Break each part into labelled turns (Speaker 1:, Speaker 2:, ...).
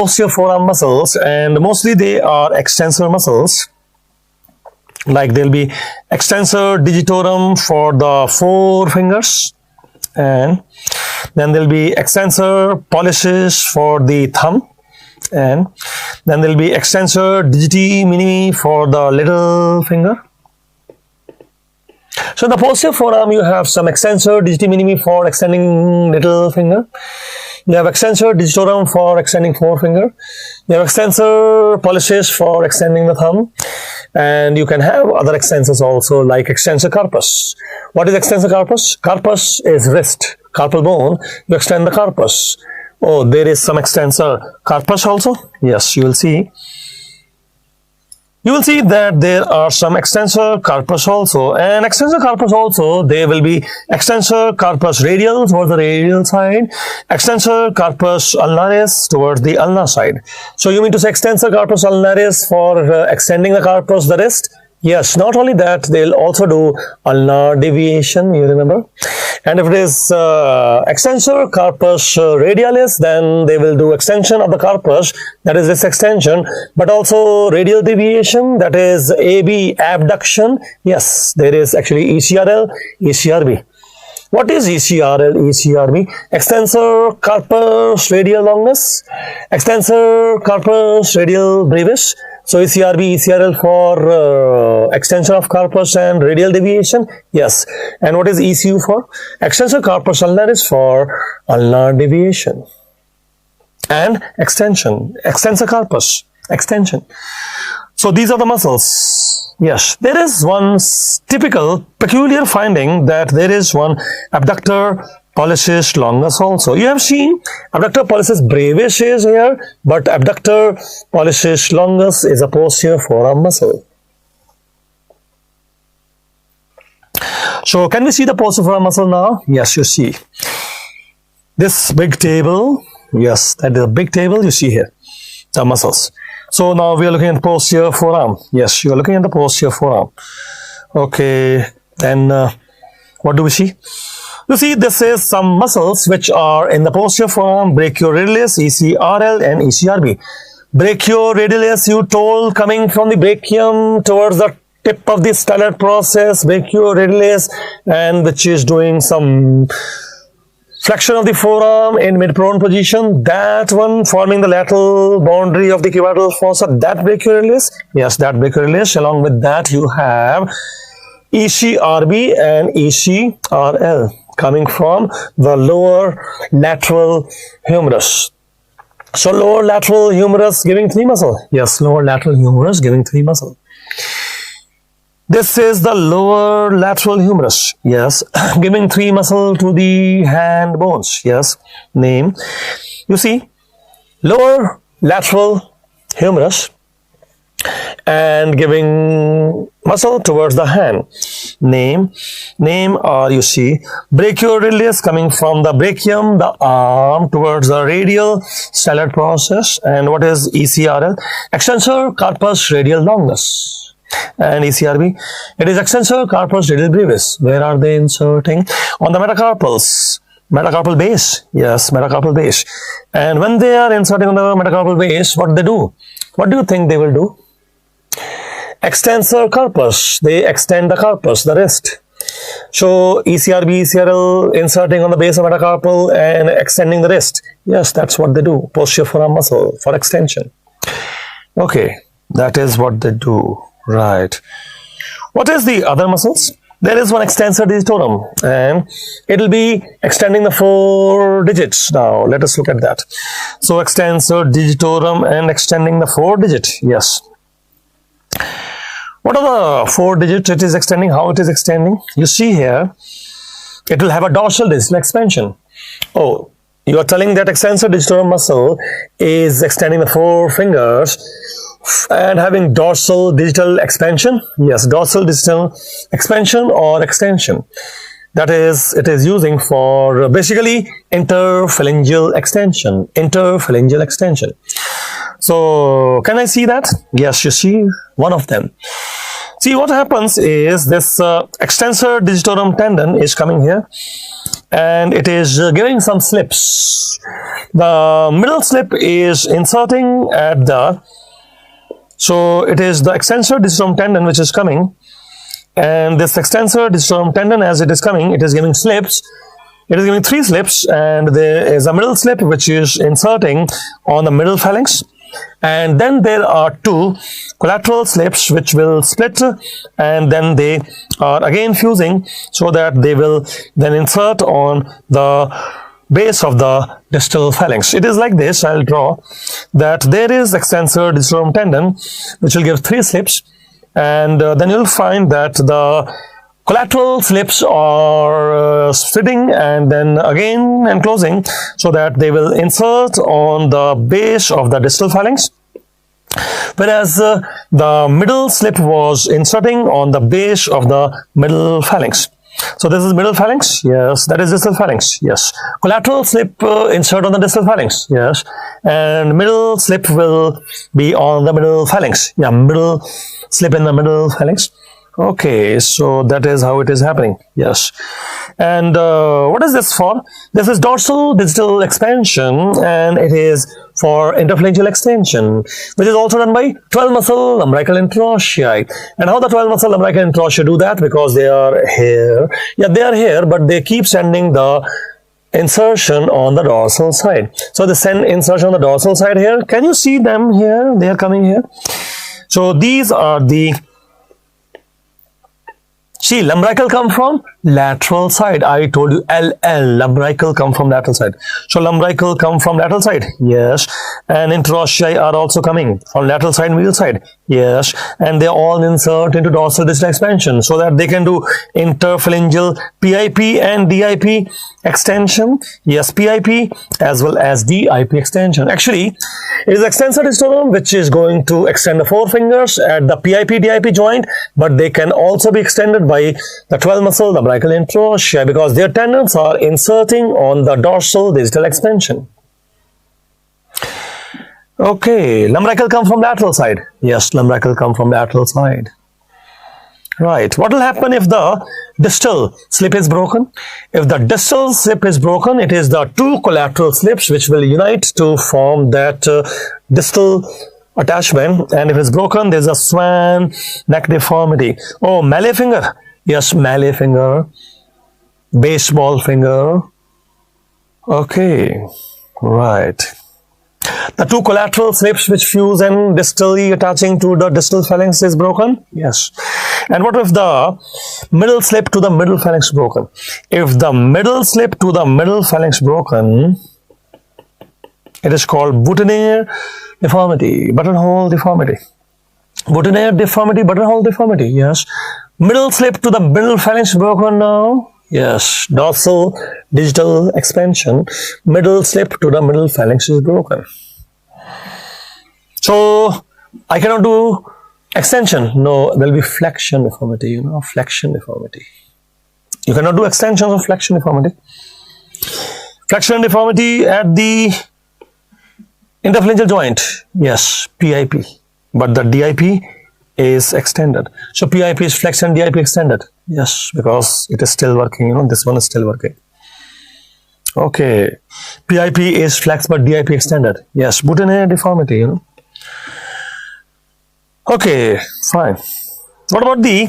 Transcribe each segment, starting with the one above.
Speaker 1: posterior forearm muscles, and mostly they are extensor muscles. Like there'll be extensor digitorum for the four fingers, and then there'll be extensor pollicis for the thumb, and then there'll be extensor digiti minimi for the little finger. So in the posterior forearm, you have some extensor digiti minimi for extending little finger. You have extensor digitorum for extending forefinger. You have extensor pollicis for extending the thumb. And you can have other extensors also, like extensor carpus. What is extensor carpus? Carpus is wrist, carpal bone. You extend the carpus. Oh, there is some extensor carpus also. Yes, you will see. You will see that there are some extensor carpus also, and extensor carpus also, there will be extensor carpus radial towards the radial side, extensor carpus ulnaris towards the ulnar side. So you mean to say extensor carpus ulnaris for extending the carpus, the wrist? Yes, not only that, they'll also do ulnar deviation, you remember. And if it is extensor carpus radialis, then they will do extension of the carpus, that is this extension, but also radial deviation, that is AB, abduction. Yes, there is actually ECRL, ECRB. What is ECRL, ECRB? Extensor carpus radial longus, extensor carpus radial brevis. So ECRB, ECRL for extension of carpus and radial deviation. Yes. And what is ECU for? Extensor carpus ulnaris for ulnar deviation. And extension. Extensor carpus. Extension. So these are the muscles. Yes. There is one typical, peculiar finding that there is one abductor pollicis longus also. You have seen abductor pollicis brevis is here, but abductor pollicis longus is a posterior forearm muscle. So can we see the posterior forearm muscle now? Yes, you see. This big table, yes, that is a big table you see here, the muscles. So now we are looking at posterior forearm. Yes, you are looking at the posterior forearm. Okay, then what do we see? You see, this is some muscles which are in the posterior forearm, brachioradialis, ECRL and ECRB. Brachioradialis, you told, coming from the brachium towards the tip of the stellate process, brachioradialis, and which is doing some flexion of the forearm in mid-prone position. That one forming the lateral boundary of the cubital fossa, that brachioradialis. Yes, that brachioradialis. Along with that, you have ECRB and ECRL, coming from the lower lateral humerus. So lower lateral humerus giving 3 muscle. Yes, lower lateral humerus giving 3 muscle. This is the lower lateral humerus. Yes, giving 3 muscle to the hand bones. Yes, name. You see, lower lateral humerus and giving muscle towards the hand. Name, or you see brachioradialis coming from the brachium, the arm towards the radial stellate process. And what is ECRL? Extensor carpus radial longus. And ECRB, it is extensor carpus radial brevis. Where are they inserting? On the metacarpals. Metacarpal base. Yes, metacarpal base. And when they are inserting on the metacarpal base, what they do? What do you think they will do? Extensor carpus, they extend the carpus, the wrist. So ECRB, ECRL inserting on the base of metacarpal and extending the wrist. Yes, that's what they do. Posterior forearm muscle for extension. Okay, that is what they do. Right. What is the other muscles? There is one extensor digitorum, and it will be extending the 4 digits. Now let us look at that. So extensor digitorum and extending the 4 digit. Yes. What are the 4 digits it is extending? How it is extending? You see here, it will have a dorsal distal expansion. Oh, you are telling that extensor digitorum muscle is extending the 4 fingers and having dorsal distal expansion. Yes, dorsal distal expansion or extension. That is, it is using for basically interphalangeal extension. Interphalangeal extension. So, can I see that? Yes, you see one of them. See, what happens is this extensor digitorum tendon is coming here, and it is giving some slips. The middle slip is inserting at the, so it is the extensor distal tendon which is coming, and this extensor distal tendon, as it is coming, it is giving slips. It is giving 3 slips, and there is a middle slip which is inserting on the middle phalanx, and then there are 2 collateral slips which will split, and then they are again fusing, so that they will then insert on the base of the distal phalanx. It is like this. I'll draw that there is extensor distal tendon which will give 3 slips, and then you'll find that the collateral slips are splitting and then again and closing, so that they will insert on the base of the distal phalanx, whereas the middle slip was inserting on the base of the middle phalanx. So this is middle phalanx, yes. That is distal phalanx, yes. Collateral slip insert on the distal phalanx, yes. And middle slip will be on the middle phalanx, yeah. Middle slip in the middle phalanx. Okay, so that is how it is happening, yes. And what is this for? This is dorsal distal expansion, and it is for interphalangeal extension, which is also done by 12 muscle lumbrical interossei. And how the 12 muscle lumbrical interossei do that? Because they are here, yeah, they are here, but they keep sending the insertion on the dorsal side. So they send insertion on the dorsal side here. Can you see them here? They are coming here. So these are the, see, lumbrical come from lateral side. I told you LL, lumbrical come from lateral side. So lumbrical come from lateral side, yes. And interossei are also coming from lateral side, medial side, yes. And they all insert into dorsal distal expansion, so that they can do interphalangeal PIP and DIP extension, yes, PIP as well as DIP extension. Actually, it is extensor distal which is going to extend the 4 fingers at the PIP DIP joint, but they can also be extended by the 12 muscle lumbrical interossei, because their tendons are inserting on the dorsal distal expansion. Okay, lumbrical come from lateral side. Yes, lumbrical come from lateral side. Right. What will happen if the distal slip is broken? If the distal slip is broken, it is the 2 collateral slips which will unite to form that distal attachment. And if it's broken, there's a swan neck deformity. Oh, mallet finger. Yes, mallet finger, baseball finger. Okay, right. The 2 collateral slips which fuse and distally attaching to the distal phalanx is broken. Yes. And what if the middle slip to the middle phalanx broken? If the middle slip to the middle phalanx broken, it is called boutonniere deformity, buttonhole deformity. Boutonniere deformity, buttonhole deformity, yes. Middle slip to the middle phalanx broken now. Yes, dorsal distal expansion. Middle slip to the middle phalanx is broken. So I cannot do extension. No, there will be flexion deformity, you know, flexion deformity. You cannot do extension of flexion deformity. Flexion deformity at the interphalangeal joint. Yes, PIP. But the DIP is extended. So PIP is flexed and DIP extended. Yes, because it is still working, you know, this one is still working. Okay, PIP is flexed but DIP extended. Yes, boutonniere deformity, you know. Okay, fine. What about the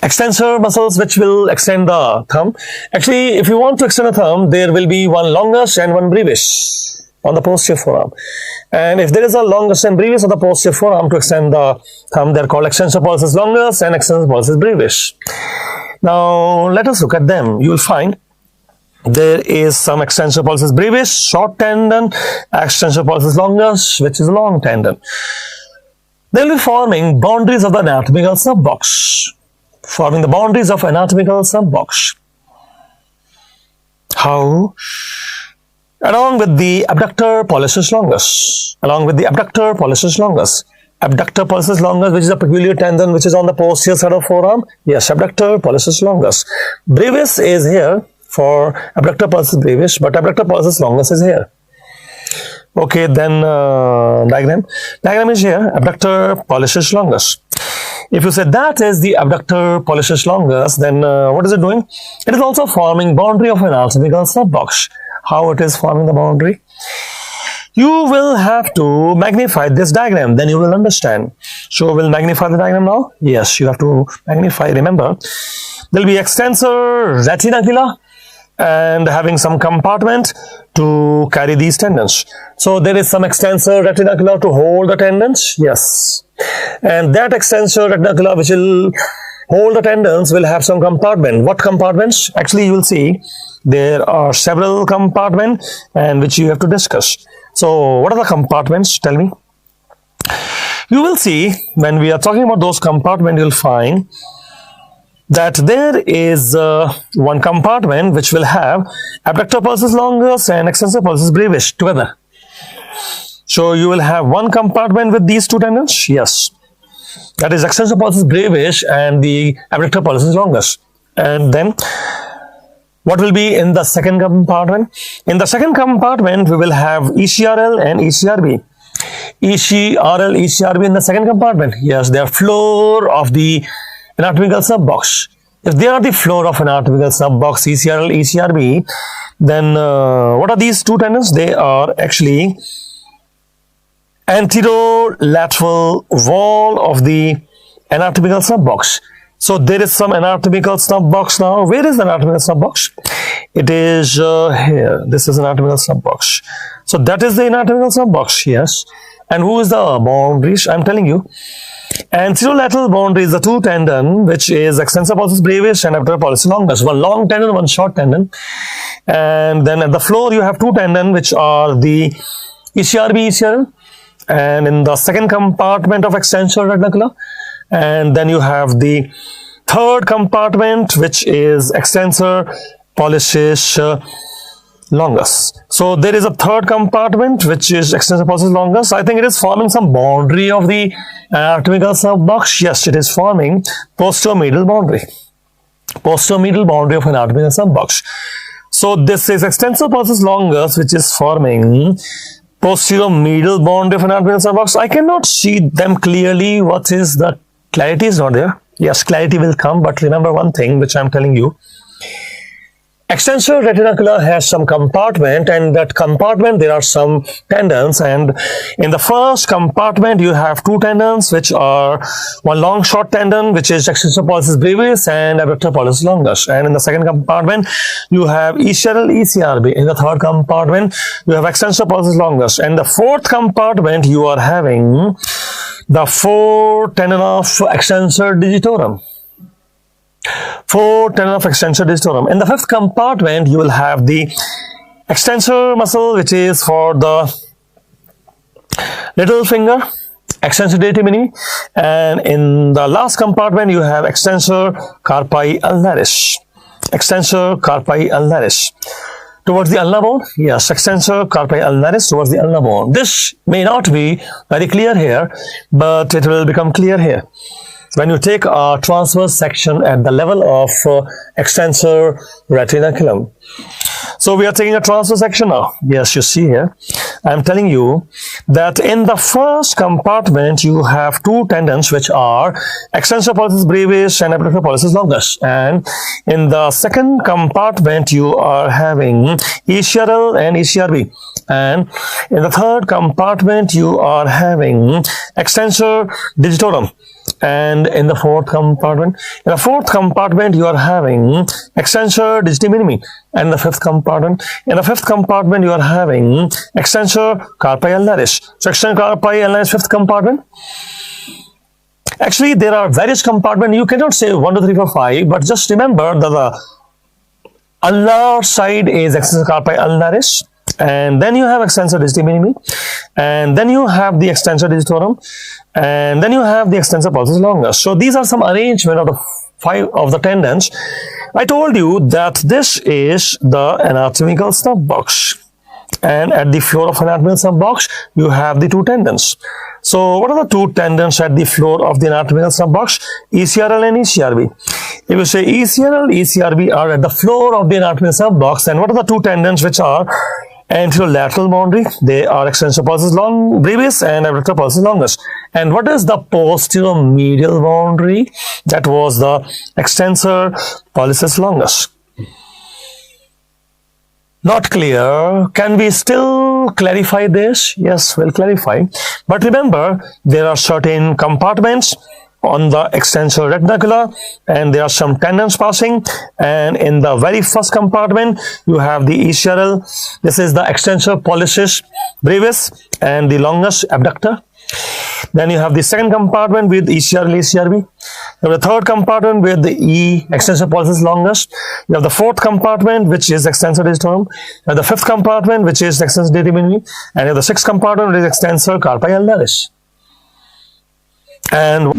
Speaker 1: extensor muscles which will extend the thumb? Actually, if you want to extend the thumb, there will be one longus and one brevis on the posterior forearm. And if there is a longus and brevis on the posterior forearm to extend the thumb, they are called extensor pollicis longus and extensor pollicis brevis. Now, let us look at them. You will find there is some extensor pollicis brevis, short tendon, extensor pollicis longus, which is a long tendon. They will be forming boundaries of the anatomical subbox. Forming the boundaries of anatomical subbox. How? Along with the abductor pollicis longus. Along with the abductor pollicis longus. Abductor pollicis longus, which is a peculiar tendon which is on the posterior side of forearm. Yes, abductor pollicis longus. Brevis is here for abductor pollicis brevis, but abductor pollicis longus is here. Okay, then diagram. Diagram is here, abductor pollicis longus. If you say that is the abductor pollicis longus, then what is it doing? It is also forming boundary of an anatomical snub box. How it is forming the boundary? You will have to magnify this diagram, then you will understand. So we'll magnify the diagram now. Yes, you have to magnify. Remember, there will be extensor retinacula and having some compartment to carry these tendons. So there is some extensor retinacula to hold the tendons. Yes, and that extensor retinacula which will hold the tendons will have some compartment. What compartments? Actually, you will see there are several compartments and which you have to discuss. So what are the compartments? Tell me. You will see when we are talking about those compartments, you'll find that there is one compartment which will have abductor pollicis longus and extensor pollicis brevis together. So you will have one compartment with these two tendons. Yes, that is extensor pollicis brevis and the abductor pollicis longus. And then what will be in the second compartment? In the second compartment, we will have ECRL and ECRB. ECRL, ECRB in the second compartment. Yes, they are floor of the anatomical snub box. If they are the floor of anatomical snub box, ECRL, ECRB, then what are these two tendons? They are actually anterolateral wall of the anatomical snub box. So there is some anatomical snub box now. Where is the anatomical snub box? It is here. This is anatomical snub box. So that is the anatomical snub box. Yes. And who is the boundaries? I'm telling you. Anterolateral boundary is the two tendon, which is extensor pollicis brevis and abductor pollicis longus. One long tendon, one short tendon. And then at the floor, you have two tendon, which are the ECRB, ECRL. And in the second compartment of extensor retinacula. And then you have the third compartment, which is extensor pollicis longus. So there is a third compartment, which is extensor pollicis longus. I think it is forming some boundary of the anatomical snub box. Yes, it is forming posterior medial boundary. Posterior medial boundary of anatomical snub box. So this is extensor pollicis longus, which is forming posterior medial boundary of anatomical snub box. I cannot see them clearly. What is the clarity is not there. Yes, clarity will come, but remember one thing which I am telling you. Extensor retinacula has some compartment, and that compartment there are some tendons, and in the first compartment you have two tendons which are one long short tendon which is extensor pollicis brevis and abductor pollicis longus, and in the second compartment you have ECRL, ECRB. In the third compartment you have extensor pollicis longus, and the fourth compartment you are having the four tendon of extensor digitorum. Four tendon of extensor digitorum. In the fifth compartment, you will have the extensor muscle, which is for the little finger, extensor digiti minimi, and in the last compartment, you have extensor carpi ulnaris. Extensor carpi ulnaris. Towards the ulnar bone, yes, extensor carpi ulnaris towards the ulnar bone. This may not be very clear here, but it will become clear here when you take a transverse section at the level of extensor retinaculum. So we are taking a transverse section now. Yes, you see here, I am telling you that in the first compartment you have two tendons which are extensor pollicis brevis and abductor pollicis longus, and in the second compartment you are having ECRL and ECRB, and in the third compartment you are having extensor digitorum, and in the fourth compartment you are having extensor digiti minimi, and the fifth compartment you are having extensor carpi ulnaris. So extensor carpi ulnaris, fifth compartment. Actually there are various compartments. You cannot say 1 2 3 4 5, but just remember that the ulnar side is extensor carpi ulnaris, and then you have extensor digiti minimi, and then you have the extensor digitorum, and then you have the extensor pollicis longus. So these are some arrangement of the 5 of the tendons. I told you that this is the anatomical snub box, and at the floor of anatomical snub box you have the two tendons. So what are the two tendons at the floor of the anatomical snub box? ECRL and ECRB. If you say ECRL, ECRB are at the floor of the anatomical snub box, then what are the two tendons which are anterolateral boundary. They are extensor pollicis brevis and abductor pollicis longus. And what is the posterior medial boundary? That was the extensor pollicis longus. Not clear. Can we still clarify this? Yes, we'll clarify. But remember, there are certain compartments on the extensor retinaculum, and there are some tendons passing, and in the very first compartment you have the ECRL. This is the extensor pollicis brevis and the longus abductor. Then you have the second compartment with ECRL, ECRB. You have the third compartment with the extensor pollicis longus. You have the fourth compartment, which is extensor digitorum. You have the fifth compartment, which is extensor digiti minimi, and you have the sixth compartment, which is extensor carpi ulnaris. And